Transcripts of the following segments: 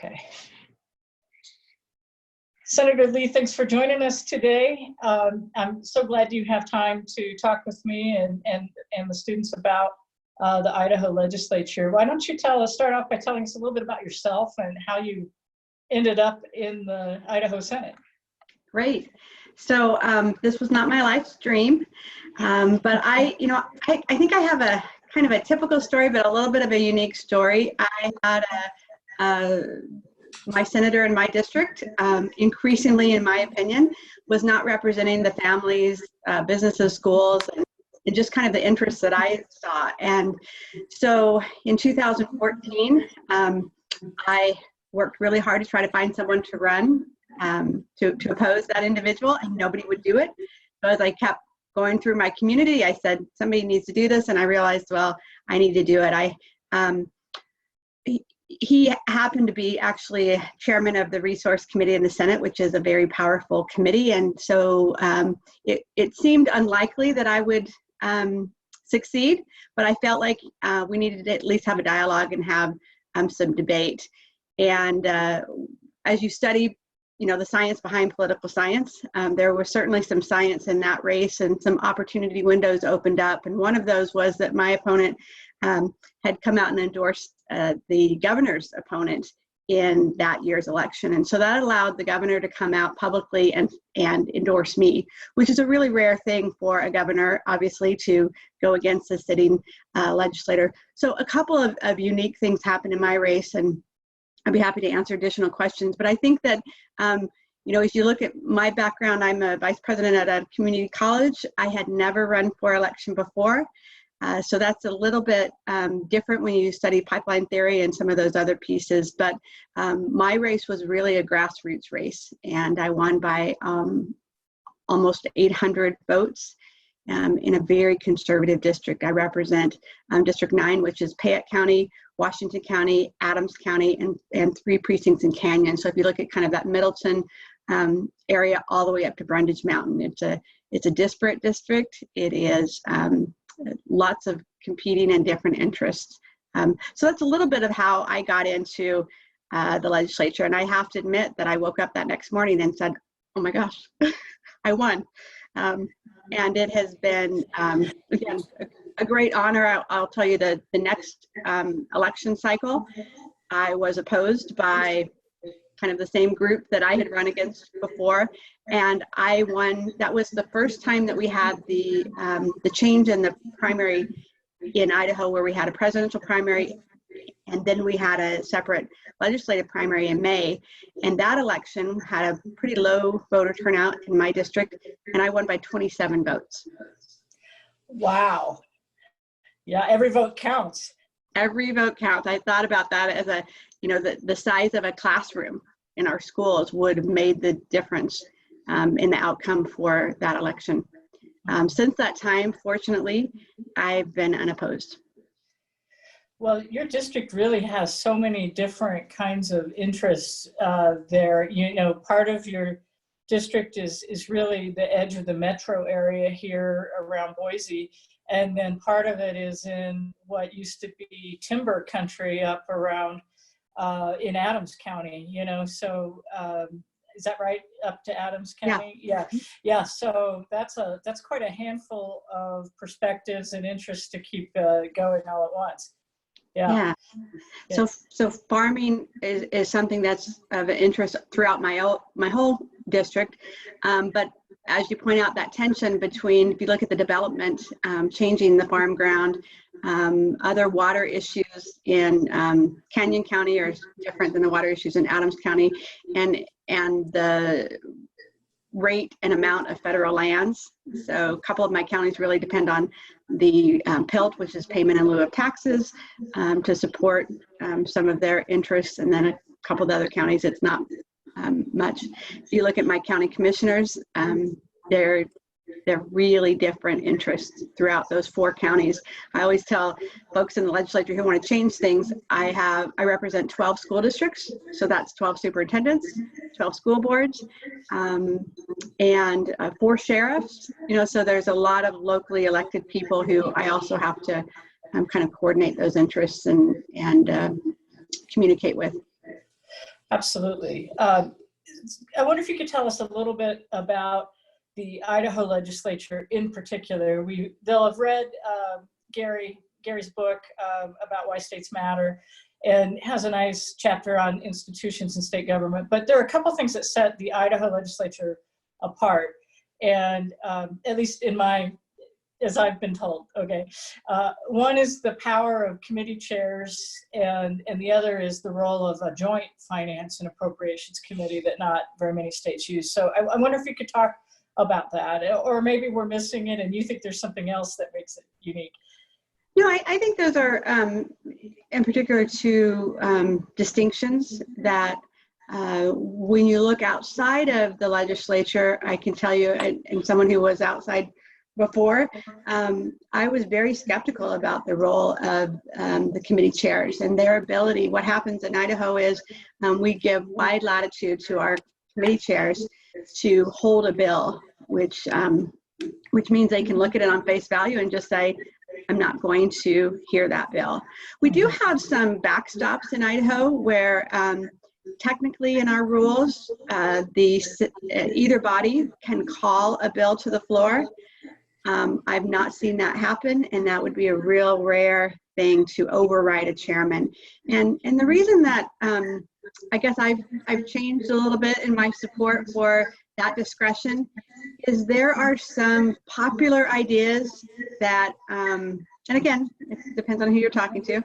Okay. Senator Lee, thanks for joining us today. I'm so glad you have time to talk with me and the students about the Idaho Legislature. Why don't you start off by telling us a little bit about yourself and how you ended up in the Idaho Senate? Great. So this was not my life's dream, but I think I have a kind of a typical story, but a little bit of a unique story. I had my senator in my district, increasingly, in my opinion, was not representing the families, businesses, schools, and just kind of the interests that I saw. And so in 2014, I worked really hard to try to find someone to run, to oppose that individual, and nobody would do it. So as I kept going through my community, I said, somebody needs to do this, and I realized, well, I need to do it. He happened to be actually chairman of the Resource Committee in the Senate, which is a very powerful committee, and so it seemed unlikely that I would succeed, but I felt like we needed to at least have a dialogue and have some debate. And as you study, the science behind political science, there was certainly some science in that race, and some opportunity windows opened up. And one of those was that my opponent had come out and endorsed the governor's opponent in that year's election. And so that allowed the governor to come out publicly and endorse me, which is a really rare thing for a governor, obviously, to go against a sitting legislator. So a couple of unique things happened in my race, and I'd be happy to answer additional questions. But I think that, as you look at my background, I'm a vice president at a community college. I had never run for election before. So that's a little bit different when you study pipeline theory and some of those other pieces. But my race was really a grassroots race, and I won by almost 800 votes in a very conservative district. I represent District 9, which is Payette County, Washington County, Adams County, and 3 precincts in Canyon. So if you look at kind of that Middleton area all the way up to Brundage Mountain, it's a disparate district. It is lots of competing and different interests. So that's a little bit of how I got into the legislature. And I have to admit that I woke up that next morning and said, oh my gosh, I won. And it has been, again, a great honor. I'll tell you the next election cycle, I was opposed by kind of the same group that I had run against before, and I won. That was the first time that we had the change in the primary in Idaho, where we had a presidential primary, and then we had a separate legislative primary in May. And that election had a pretty low voter turnout in my district, and I won by 27 votes. Wow. Yeah, every vote counts. Every vote counts. I thought about that as the size of a classroom in our schools would have made the difference in the outcome for that election. Since that time, fortunately, I've been unopposed. Well, your district really has so many different kinds of interests there. Part of your district is really the edge of the metro area here around Boise. And then part of it is in what used to be timber country up around in Adams County, so is that right, up to Adams County? Yeah. So that's quite a handful of perspectives and interests to keep going all at once. Yeah. So farming is something that's of interest throughout my whole district, but as you point out, that tension between, if you look at the development, changing the farm ground, other water issues in Canyon County are different than the water issues in Adams County, and the rate and amount of federal lands. So a couple of my counties really depend on the PILT, which is payment in lieu of taxes, to support some of their interests, and then a couple of the other counties, it's not much. If you look at my county commissioners, they're really different interests throughout those 4 counties. I always tell folks in the legislature who want to change things, I represent 12 school districts, so that's 12 superintendents, 12 school boards, and 4 sheriffs. So there's a lot of locally elected people who I also have to kind of coordinate those interests and communicate with. Absolutely. I wonder if you could tell us a little bit about the Idaho Legislature in particular. They'll have read Gary's book about why states matter, and has a nice chapter on institutions and state government. But there are a couple things that set the Idaho Legislature apart, and at least as I've been told, okay. One is the power of committee chairs, and the other is the role of a joint finance and appropriations committee that not very many states use. So I wonder if you could talk about that, or maybe we're missing it and you think there's something else that makes it unique. No, I think those are, in particular, two distinctions that when you look outside of the legislature, I can tell you, and someone who was outside before, I was very skeptical about the role of the committee chairs and their ability. What happens in Idaho is we give wide latitude to our committee chairs to hold a bill, which means they can look at it on face value and just say, I'm not going to hear that bill. We do have some backstops in Idaho where technically in our rules, either body can call a bill to the floor. I've not seen that happen, and that would be a real rare thing to override a chairman. And the reason that I guess I've changed a little bit in my support for that discretion is there are some popular ideas that, and again, it depends on who you're talking to,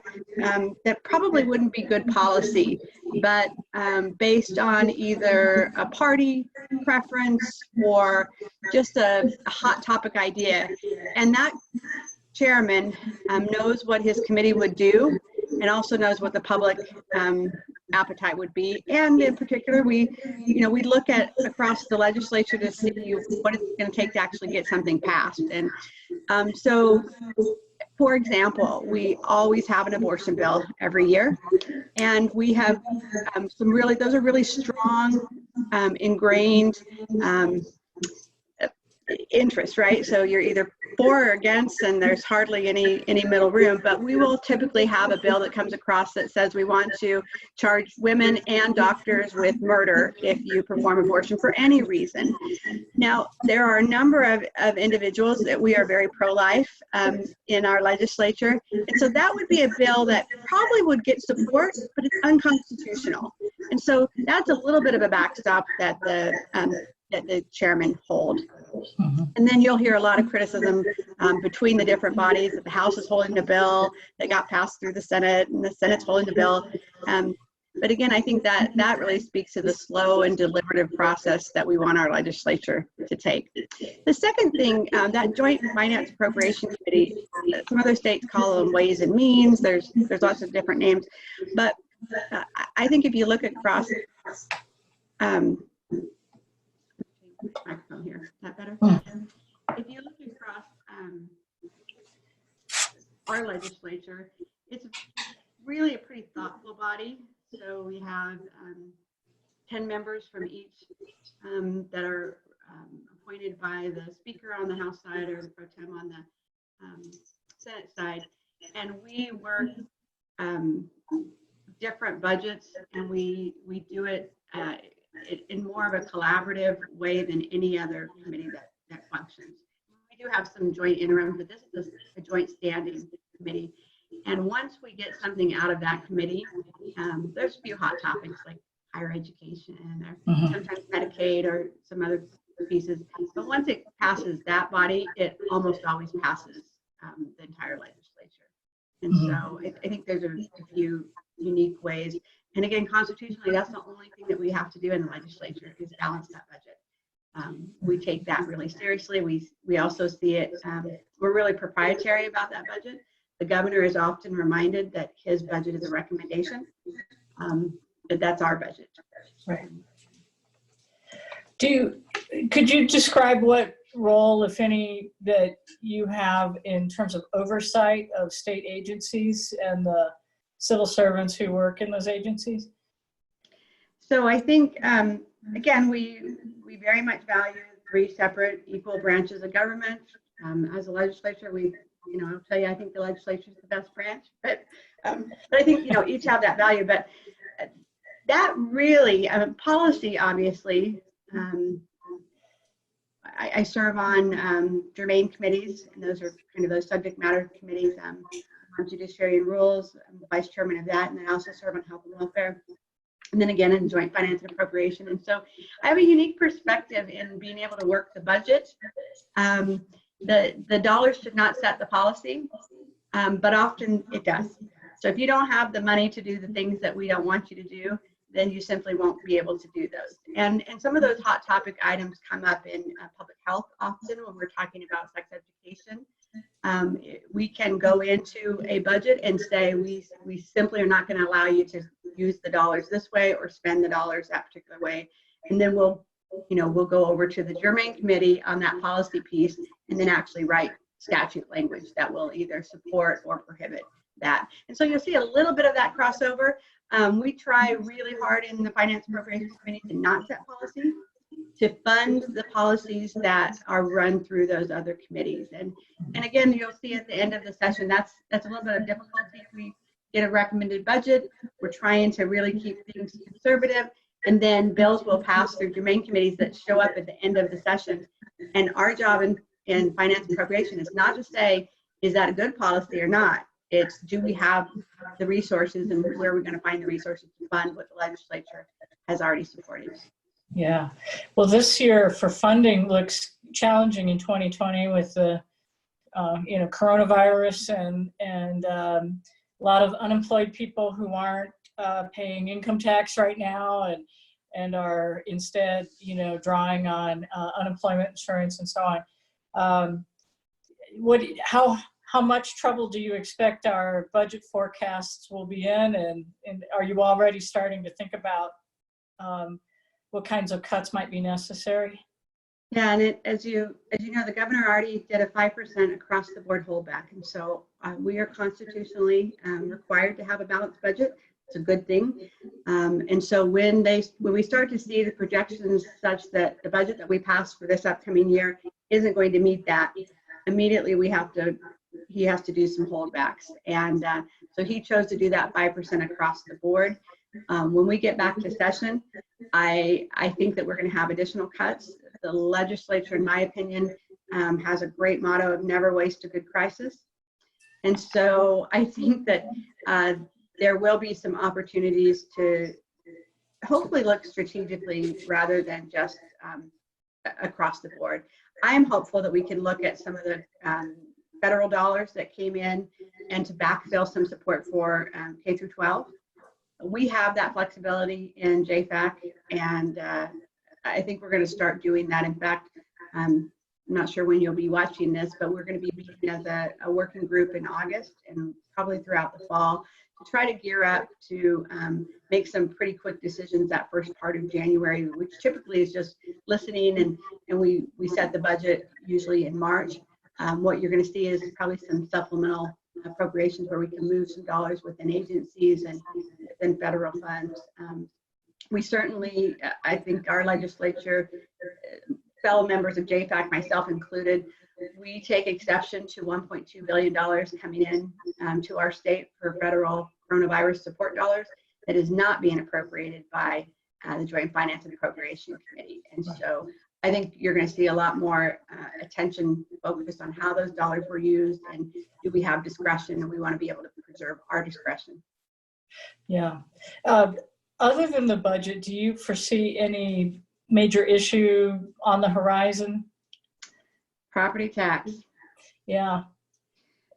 that probably wouldn't be good policy, but based on either a party preference or just a hot topic idea. And that chairman knows what his committee would do and also knows what the public appetite would be. And in particular, we look at across the legislature to see what it's going to take to actually get something passed. And so, for example, we always have an abortion bill every year, and we have those are really strong, ingrained interest, right? So you're either for or against, and there's hardly any middle room, but we will typically have a bill that comes across that says we want to charge women and doctors with murder if you perform abortion for any reason. Now, there are a number of individuals that we are very pro-life in our legislature, and so that would be a bill that probably would get support, but it's unconstitutional. And so that's a little bit of a backstop that the chairman hold. Mm-hmm. And then you'll hear a lot of criticism between the different bodies that the House is holding the bill that got passed through the Senate, and the Senate's holding the bill. But again, I think that really speaks to the slow and deliberative process that we want our legislature to take. The second thing, that Joint Finance Appropriation Committee, some other states call them Ways and Means. There's lots of different names, but I think if you look across, microphone here, is that better? If you look across our legislature, it's really a pretty thoughtful body. So we have 10 members from each that are appointed by the Speaker on the House side or the Pro Tem on the Senate side. And we work different budgets, and we do it in more of a collaborative way than any other committee that functions. We do have some joint interims, but this is a joint standing committee. And once we get something out of that committee, there's a few hot topics like higher education or sometimes Medicaid or some other pieces. But once it passes that body, it almost always passes the entire legislature. And so I think there's a few unique ways. And again, constitutionally, that's the only thing that we have to do in the legislature is balance that budget. We take that really seriously. We also see it, we're really proprietary about that budget. The governor is often reminded that his budget is a recommendation, but that's our budget. Right. Could you describe what role, if any, that you have in terms of oversight of state agencies and the civil servants who work in those agencies? So I think, again, we very much value 3 separate equal branches of government. As a legislature, I'll tell you, I think the legislature is the best branch, but I think, each have that value. But that really, policy, obviously, I serve on germane committees, and those are kind of those subject matter committees. On Judiciary and Rules, I'm vice chairman of that, and then I also serve on Health and Welfare, and then again in Joint Finance and Appropriation. And so I have a unique perspective in being able to work the budget. The dollars should not set the policy, but often it does. So if you don't have the money to do the things that we don't want you to do, then you simply won't be able to do those. And some of those hot topic items come up in public health often when we're talking about sex education. We can go into a budget and say we simply are not going to allow you to use the dollars this way or spend the dollars that particular way. And then we'll go over to the germane committee on that policy piece and then actually write statute language that will either support or prohibit that. And so you'll see a little bit of that crossover. We try really hard in the Finance and Appropriations Committee to not set policy, to fund the policies that are run through those other committees. And again, you'll see at the end of the session, that's a little bit of difficulty. We get a recommended budget. We're trying to really keep things conservative, and then bills will pass through germane committees that show up at the end of the session. And our job in Finance and Appropriation is not to say, is that a good policy or not? It's, do we have the resources, and where are we going to find the resources to fund what the legislature has already supported? Yeah. Well, this year for funding looks challenging in 2020 with the coronavirus and a lot of unemployed people who aren't paying income tax right now and are instead drawing on unemployment insurance and so on. How much trouble do you expect our budget forecasts will be in, and are you already starting to think about what kinds of cuts might be necessary? Yeah, and as you know, the governor already did a 5% across the board holdback, and so we are constitutionally required to have a balanced budget. It's a good thing, and so when we start to see the projections such that the budget that we pass for this upcoming year isn't going to meet that, immediately he has to do some holdbacks, and so he chose to do that 5% across the board. When we get back to session, I think that we're going to have additional cuts. The legislature, in my opinion, has a great motto of never waste a good crisis. And so I think that there will be some opportunities to hopefully look strategically rather than just across the board. I'm hopeful that we can look at some of the federal dollars that came in and to backfill some support for K through 12. We have that flexibility in JFAC, and I think we're going to start doing that. In fact, I'm not sure when you'll be watching this, but we're going to be meeting as a working group in August and probably throughout the fall to try to gear up to make some pretty quick decisions that first part of January, which typically is just listening, and we set the budget usually in March. What you're going to see is probably some supplemental appropriations where we can move some dollars within agencies and within federal funds. We certainly, I think our legislature, fellow members of JFAC, myself included, we take exception to $1.2 billion coming in to our state for federal coronavirus support dollars that is not being appropriated by the Joint Finance and Appropriation Committee. And so I think you're going to see a lot more attention focused on how those dollars were used, and do we have discretion, and we want to be able to preserve our discretion. Yeah. Other than the budget, do you foresee any major issue on the horizon? Property tax. Yeah.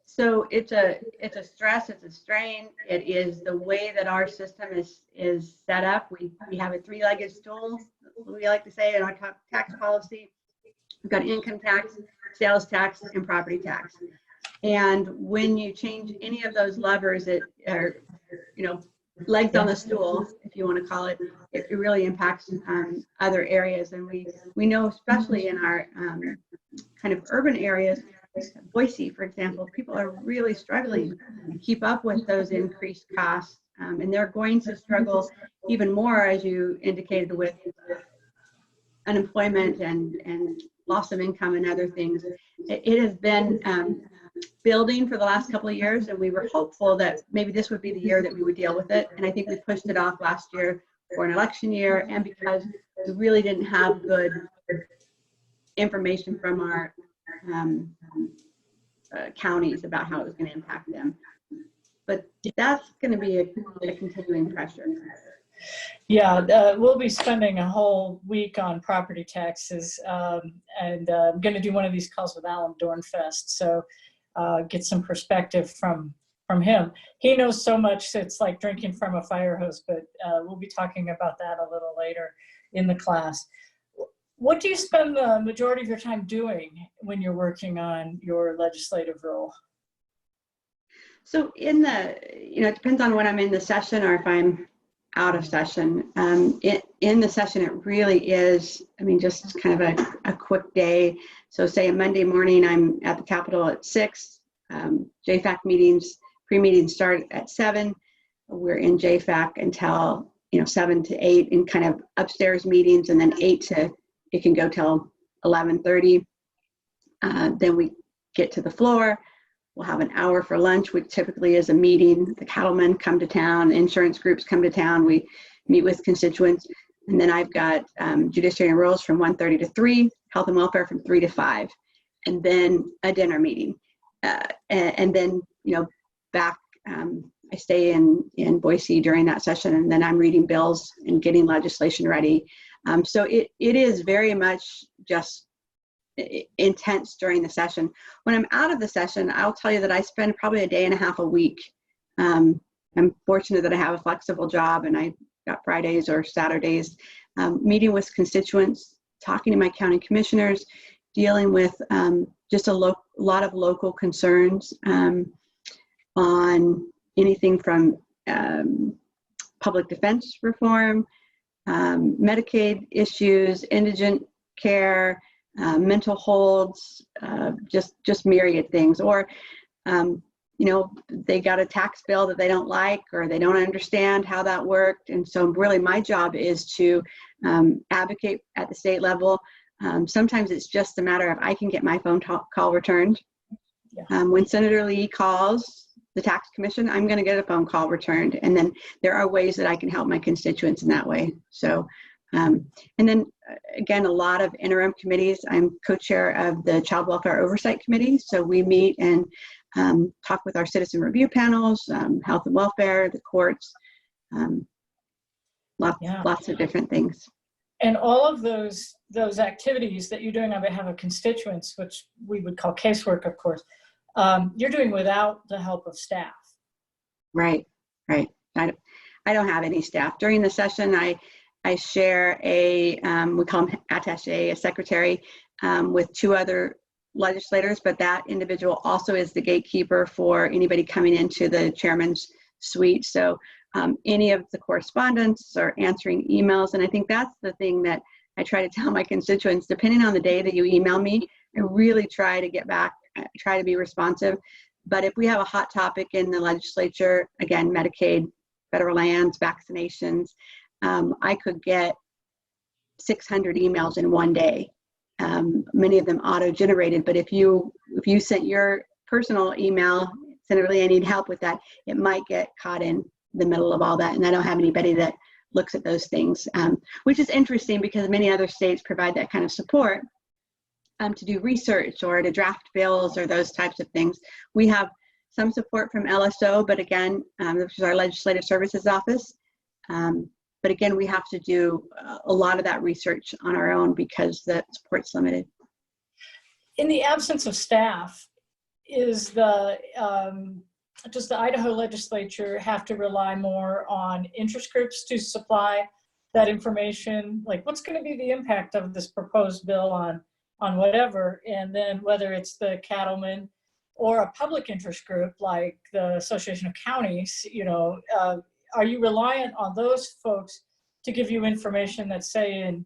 So it's a stress, it's a strain. It is the way that our system is set up. We have a three-legged stool, we like to say, in our tax policy. We've got income tax, sales tax, and property tax. And when you change any of those levers, legs on the stool, if you want to call it, it really impacts other areas. And we know, especially in our kind of urban areas, Boise, for example, people are really struggling to keep up with those increased costs, and they're going to struggle even more, as you indicated, with unemployment and loss of income and other things. It has been building for the last couple of years, and we were hopeful that maybe this would be the year that we would deal with it. And I think we pushed it off last year for an election year, and because we really didn't have good information from our counties about how it was going to impact them. But that's going to be a continuing pressure. Yeah, we'll be spending a whole week on property taxes, and I'm going to do one of these calls with Alan Dornfest, so get some perspective from him. He knows so much, it's like drinking from a fire hose, but we'll be talking about that a little later in the class. What do you spend the majority of your time doing when you're working on your legislative role? So in the, it depends on when I'm in the session or if I'm out of session. In the session, it really is, just kind of a quick day. So say a Monday morning, I'm at the Capitol at 6. JFAC meetings, pre-meetings start at 7. We're in JFAC until 7 to 8 in kind of upstairs meetings, and then 8 to, it can go till 11:30. Then we get to the floor. We'll have an hour for lunch, which typically is a meeting. The cattlemen come to town, insurance groups come to town. We meet with constituents. And then I've got judiciary and rules from 1:30 to 3, health and welfare from 3 to 5, and then a dinner meeting. And then, back, I stay in Boise during that session, and then I'm reading bills and getting legislation ready. So it is very much just intense during the session. When I'm out of the session, I'll tell you that I spend probably a day and a half a week. I'm fortunate that I have a flexible job, and I got Fridays or Saturdays meeting with constituents, talking to my county commissioners, dealing with just a lot of local concerns on anything from public defense reform, Medicaid issues, indigent care, mental holds, just myriad things. Or, they got a tax bill that they don't like, or they don't understand how that worked. And so really my job is to advocate at the state level. Sometimes it's just a matter of I can get my phone call returned. Yeah. When Senator Lee calls the tax commission, I'm going to get a phone call returned. And then there are ways that I can help my constituents in that way. So, and then again, a lot of interim committees. I'm co-chair of the Child Welfare Oversight Committee. So we meet and talk with our citizen review panels, health and welfare, the courts, lots of different things. And all of those activities that you're doing on behalf of constituents, which we would call casework, of course, you're doing without the help of staff. Right. I don't have any staff. During the session, I share we call him attaché, a secretary, with 2 other legislators, but that individual also is the gatekeeper for anybody coming into the chairman's suite. So any of the correspondence or answering emails, and I think that's the thing that I try to tell my constituents, depending on the day that you email me, I really try to get back, try to be responsive. But if we have a hot topic in the legislature, again, Medicaid, federal lands, vaccinations, I could get 600 emails in one day. Many of them auto-generated, but if you sent your personal email, Senator Lee, I need help with that, it might get caught in the middle of all that, and I don't have anybody that looks at those things, which is interesting because many other states provide that kind of support to do research or to draft bills or those types of things. We have some support from LSO, but again, which is our Legislative Services Office. But again, we have to do a lot of that research on our own because the support's limited. In the absence of staff, does the Idaho Legislature have to rely more on interest groups to supply that information? Like, what's going to be the impact of this proposed bill on whatever? And then whether it's the cattlemen or a public interest group like the Association of Counties, are you reliant on those folks to give you information that's, say, in,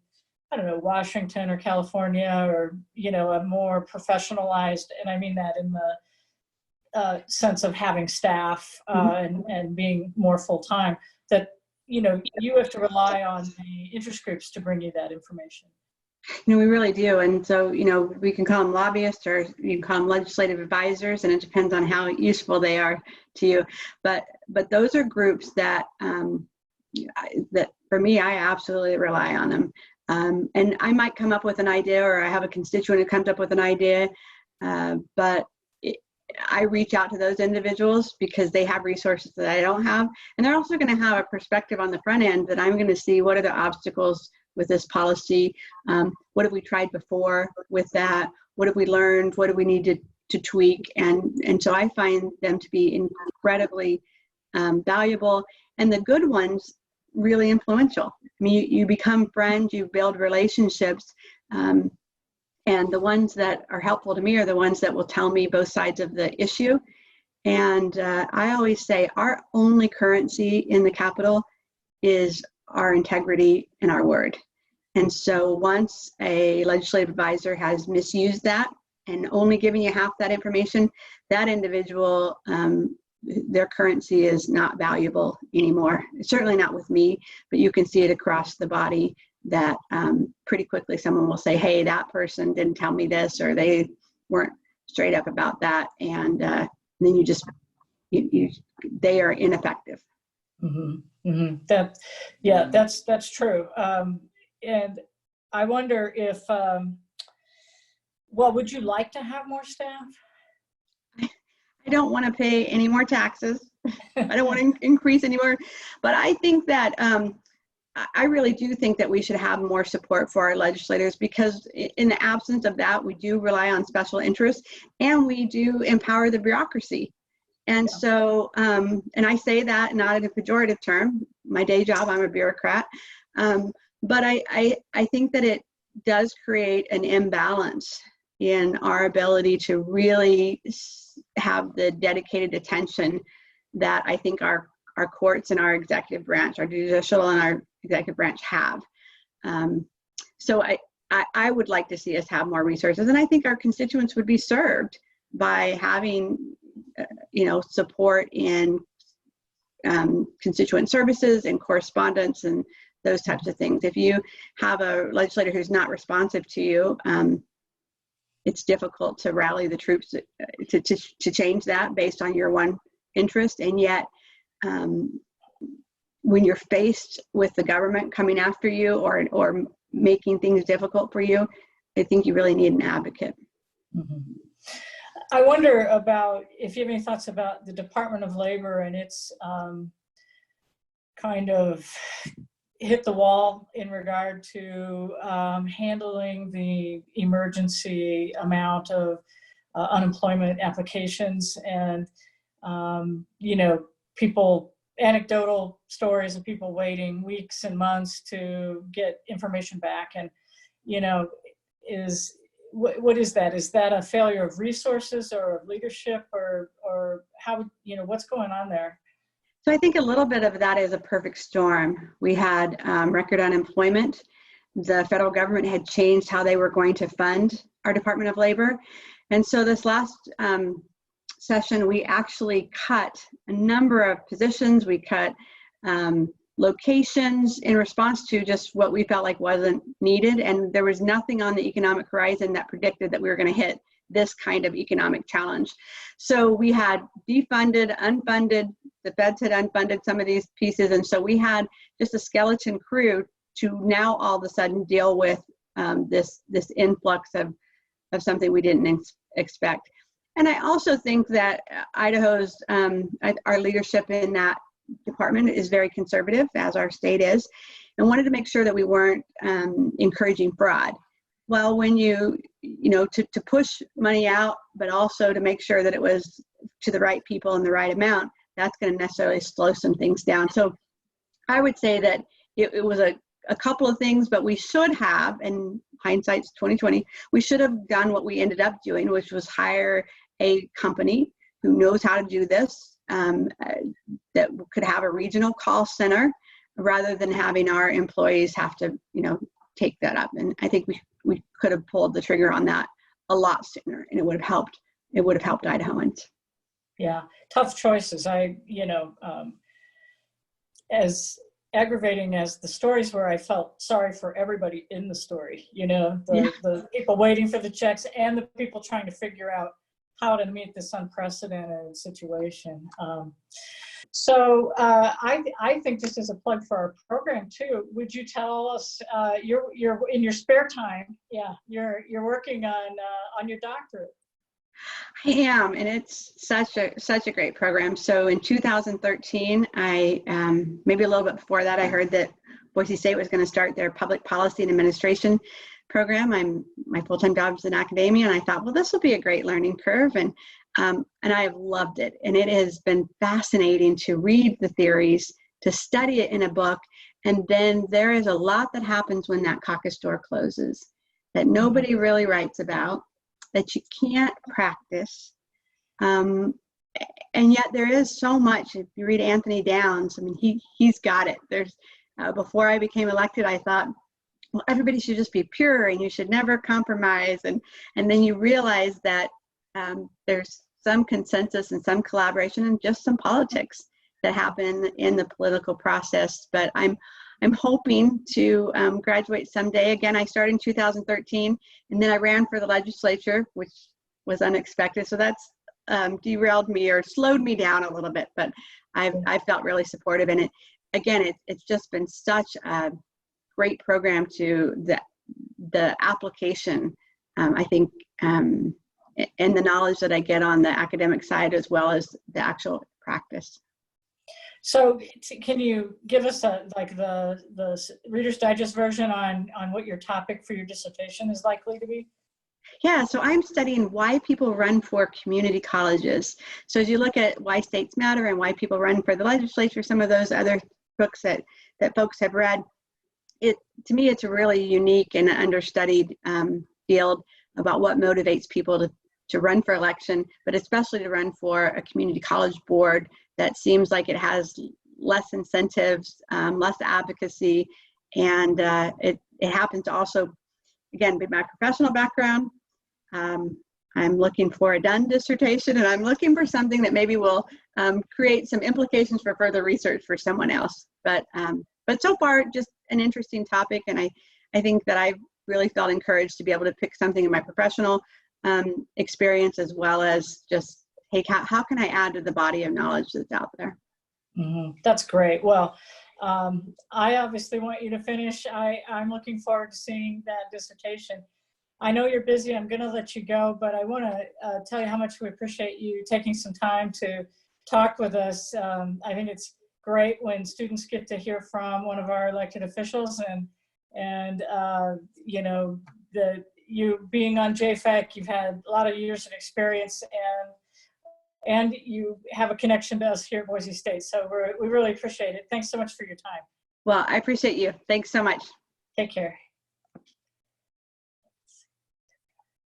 I don't know, Washington or California, or, a more professionalized, and I mean that in the sense of having staff and being more full-time, that, you have to rely on the interest groups to bring you that information? We really do. And so, we can call them lobbyists, or you can call them legislative advisors, and it depends on how useful they are to you. But those are groups that for me, I absolutely rely on them. And I might come up with an idea, or I have a constituent who comes up with an idea, but I reach out to those individuals because they have resources that I don't have. And they're also going to have a perspective on the front end that I'm going to see what are the obstacles with this policy. What have we tried before with that? What have we learned? What do we need to tweak? And so I find them to be incredibly valuable, and the good ones really influential. I mean, you become friends, you build relationships, and the ones that are helpful to me are the ones that will tell me both sides of the issue. And I always say our only currency in the Capitol is our integrity and our word. And so once a legislative advisor has misused that and only giving you half that information, that individual, their currency is not valuable anymore. Certainly not with me, but you can see it across the body that pretty quickly someone will say, hey, that person didn't tell me this, or they weren't straight up about that. And then they are ineffective. Mm-hmm. Mm-hmm. That's true. And I wonder if, would you like to have more staff? I don't want to pay any more taxes. I don't want to increase anymore, but I think that I really do think that we should have more support for our legislators, because in the absence of that, we do rely on special interests, and we do empower the bureaucracy. And so, and I say that not in a pejorative term. My day job, I'm a bureaucrat, but I think that it does create an imbalance in our ability to really have the dedicated attention that I think our courts and our executive branch, our judicial and our executive branch have. So I would like to see us have more resources, and I think our constituents would be served by having support in constituent services and correspondence and those types of things. If you have a legislator who's not responsive to you, it's difficult to rally the troops to change that based on your one interest. And yet, when you're faced with the government coming after you or making things difficult for you, I think you really need an advocate. Mm-hmm. I wonder about if you have any thoughts about the Department of Labor and its kind of hit the wall in regard to handling the emergency amount of unemployment applications, and anecdotal stories of people waiting weeks and months to get information back. And what is that? Is that a failure of resources or of leadership, or how, what's going on there? So I think a little bit of that is a perfect storm. We had record unemployment. The federal government had changed how they were going to fund our Department of Labor. And so this last session, we actually cut a number of positions. We cut locations in response to just what we felt like wasn't needed. And there was nothing on the economic horizon that predicted that we were going to hit this kind of economic challenge. So we had defunded, unfunded, the feds had unfunded some of these pieces. And so we had just a skeleton crew to now all of a sudden deal with this influx of something we didn't expect. And I also think that Idaho's, our leadership in that department is very conservative, as our state is, and wanted to make sure that we weren't encouraging fraud. Well, when to push money out, but also to make sure that it was to the right people in the right amount, that's going to necessarily slow some things down. So I would say that it was a couple of things, but we should have, and hindsight's 2020, we should have done what we ended up doing, which was hire a company who knows how to do this, that could have a regional call center rather than having our employees have to, take that up. And I think we could have pulled the trigger on that a lot sooner, and it would have helped Idahoans. Yeah, tough choices. As aggravating as the stories were, I felt sorry for everybody in the story, the people waiting for the checks and the people trying to figure out how to meet this unprecedented situation. I think this is a plug for our program too. Would you tell us, you're in your spare time, yeah, you're working on your doctorate? I am, and it's such a great program. So in 2013, I maybe a little bit before that, I heard that Boise State was going to start their public policy and administration program. My full-time job is in academia, and I thought, well, this will be a great learning curve, and I've loved it. And it has been fascinating to read the theories, to study it in a book, and then there is a lot that happens when that caucus door closes that nobody really writes about, that you can't practice. And yet there is so much. If you read Anthony Downs, I mean, he's got it. There's before I became elected, I thought, well, everybody should just be pure and you should never compromise. And then you realize that there's some consensus and some collaboration and just some politics that happen in the political process. But I'm hoping to graduate someday. Again, I started in 2013, and then I ran for the legislature, which was unexpected. So that's derailed me or slowed me down a little bit, but I felt really supportive in it. Again, it's just been such a great program to the application, I think, and the knowledge that I get on the academic side as well as the actual practice. So can you give us the Reader's Digest version on what your topic for your dissertation is likely to be? Yeah, so I'm studying why people run for community colleges. So as you look at Why States Matter and Why People Run for the Legislature, some of those other books that folks have read, to me, it's a really unique and understudied field about what motivates people to run for election, but especially to run for a community college board that seems like it has less incentives, less advocacy, and it happens to also, again, be my professional background. I'm looking for a done dissertation, and I'm looking for something that maybe will create some implications for further research for someone else. But so far, just an interesting topic, and I think that I've really felt encouraged to be able to pick something in my professional experience as well as just, hey, how can I add to the body of knowledge that's out there? Mm-hmm. That's great. Well, I obviously want you to finish. I'm looking forward to seeing that dissertation. I know you're busy. I'm going to let you go, but I want to tell you how much we appreciate you taking some time to talk with us. I think it's great when students get to hear from one of our elected officials, and you know, you being on JFAC, you've had a lot of years of experience, and you have a connection to us here at Boise State. So we really appreciate it. Thanks so much for your time. Well, I appreciate you. Thanks so much. Take care.